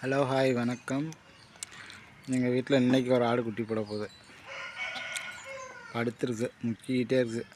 Hello hi வணக்கம். எங்கள் வீட்டில் இன்றைக்கி ஒரு ஆடு குட்டி போட போகுது. படுத்துருக்கு, முக்கிக்கிட்டே இருக்குது.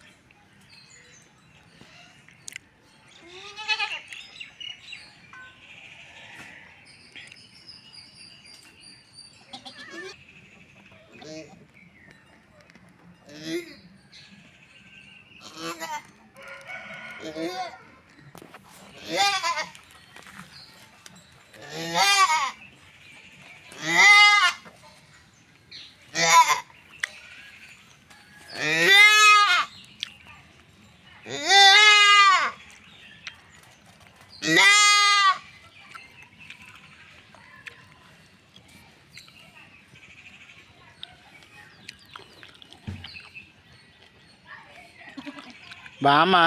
வாமா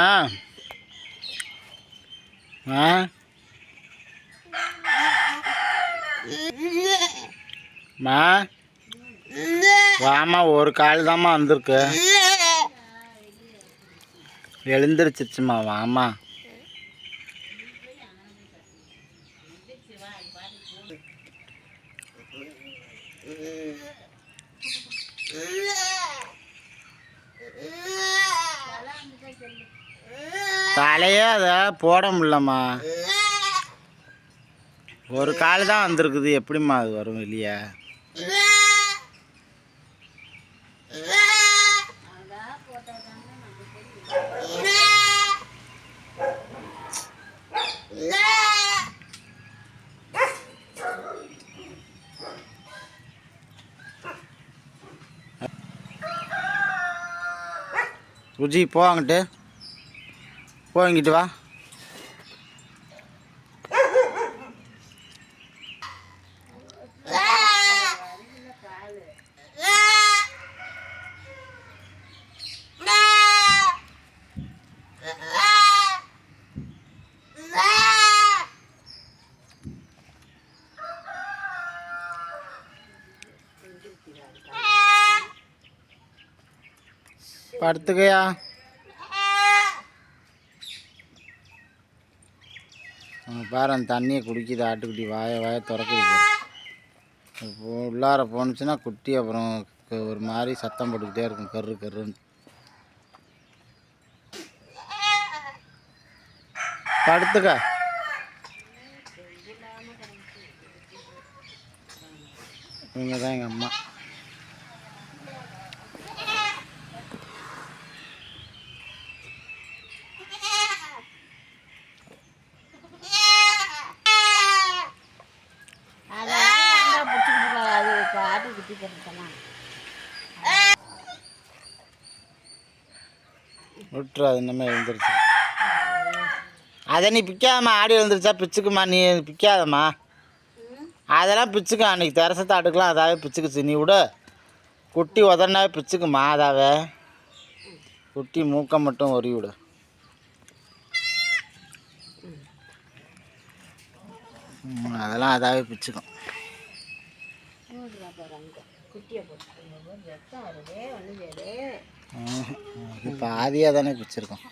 வாமா, ஒரு கால் தாம்மா வந்திருக்கு. எழுந்திரிச்சிச்சுமா, வாமா. தலையே அதை போட முடியலம்மா. ஒரு கால் தான் வந்திருக்குது, எப்படிம்மா அது வரும் வெளியே? ருஜி போ, அங்கிட்டு போ, இங்கிட்டு வா. படுத்துக்கையா. பாரு, அந்த தண்ணியை குடிக்குது ஆட்டுக்குட்டி. வாய திறக்குது பாரு. இப்போ உள்ளார போணுச்சுன்னா குட்டி அப்புறம் ஒரு மாதிரி சத்தம் போட்டுக்கிட்டே இருக்கும், கரு கருன்னு. படுத்துக்க. இவங்க தான் எங்கள் அம்மா. விட்டுறாது, இன்னமே எழுந்திரிச்சு. அதை நீ பிக்காதம்மா. ஆடி எழுந்திரிச்சா பிச்சுக்குமா, நீ பிக்காதம்மா. அதெல்லாம் பிச்சுக்கும். அன்றைக்கி தெரசத்தை அடுக்கலாம், அதாவே பிச்சுக்குச்சு. நீ விட குட்டி உதறினாவே பிச்சுக்குமா, அதாவே. குட்டி மூக்க மட்டும் ஒரி விடு. அதெல்லாம் அதாவே பிச்சுக்கும். இது பாதியாக தானே பிச்சிருக்கோம்.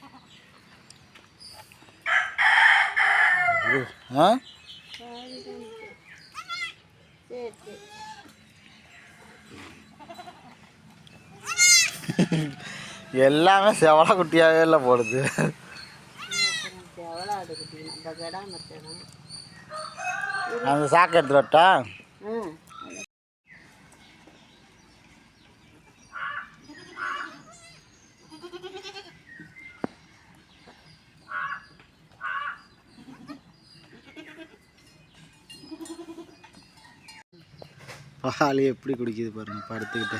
எல்லாமே செவலை குட்டியாகவே இல்லை போடுது. அந்த சாக்கு எடுத்து வரட்டா? பால் எப்படி குடிக்குது பாருங்க, படுத்துக்கிட்டு.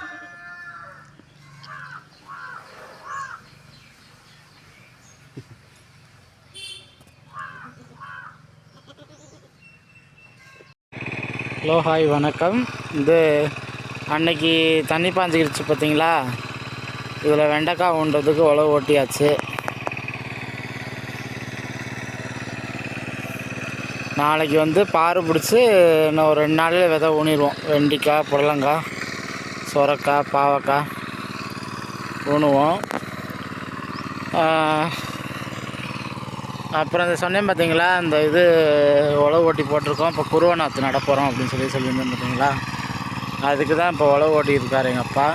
ஹலோ ஹாய் வணக்கம். இது அன்னைக்கு தண்ணி பாஞ்சிக்கிடுச்சு பார்த்தீங்களா? இதில் வெண்டைக்காய் ஊன்றதுக்கு உழவு ஓட்டியாச்சு. நாளைக்கு வந்து பாரு பிடிச்சி இன்னும் ஒரு 2 நாளில் விதை ஊனிடுவோம். வெண்டிக்காய், புடலங்காய், சொரக்காய், பாவக்காய் ஊனுவோம். அப்புறம் இந்த சொன்னேன் பார்த்தீங்களா, இந்த இது உழவு ஓட்டி போட்டிருக்கோம். இப்போ குருவை நாற்று நட போகிறோம் அப்படின்னு சொல்லியிருந்தேன் பார்த்தீங்களா. அதுக்கு தான் இப்போ உழவு ஓட்டி இருக்கார் எங்கள் அப்பா.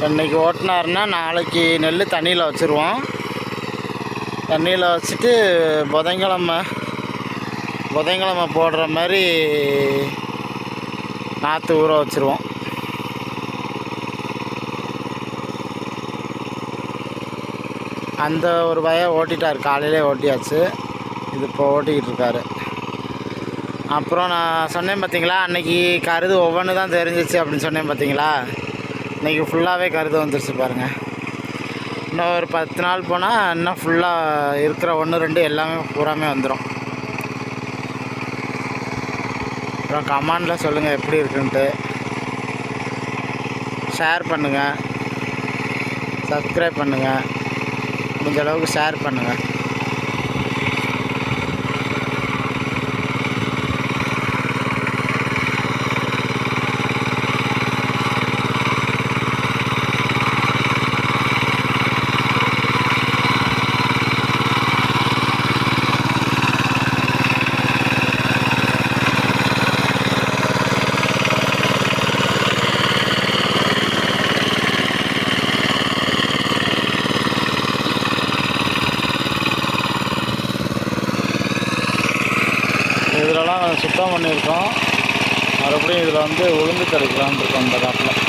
இன்றைக்கி ஓட்டினாருன்னா நாளைக்கு நெல் தண்ணியில் வச்சுருவோம். தண்ணியில் வச்சுட்டு புதன்கிழமை போடுற மாதிரி நாற்று ஊற வச்சுருவோம். அந்த ஒரு பையன் ஓட்டிட்டார், காலையிலே ஓட்டியாச்சு. இது இப்போ ஓட்டிக்கிட்டு இருக்காரு. அப்புறம் நான் சொன்னேன் பார்த்தீங்களா, அன்றைக்கி கருது ஒவ்வொன்று தான் தெரிஞ்சிச்சு அப்படின்னு சொன்னேன் பார்த்தீங்களா. இன்றைக்கி ஃபுல்லாகவே கருது வந்துருச்சு பாருங்கள். இன்னும் ஒரு 10 நாள் போனால் இன்னும் ஃபுல்லாக இருக்கிற 1 2 எல்லாமே பூராமே வந்துடும். அப்புறம் கமெண்டில் சொல்லுங்கள் எப்படி இருக்குன்ட்டு. ஷேர் பண்ணுங்கள், சப்ஸ்கிரைப் பண்ணுங்கள், முடிஞ்ச அளவுக்கு ஷேர் பண்ணுங்கள். இதிலலாம் சுத்தம் பண்ணியிருக்கோம். மறுபடியும் இதில் உளுந்து கிடைக்கலான்னு இருக்கோம் இந்த காட்டில்.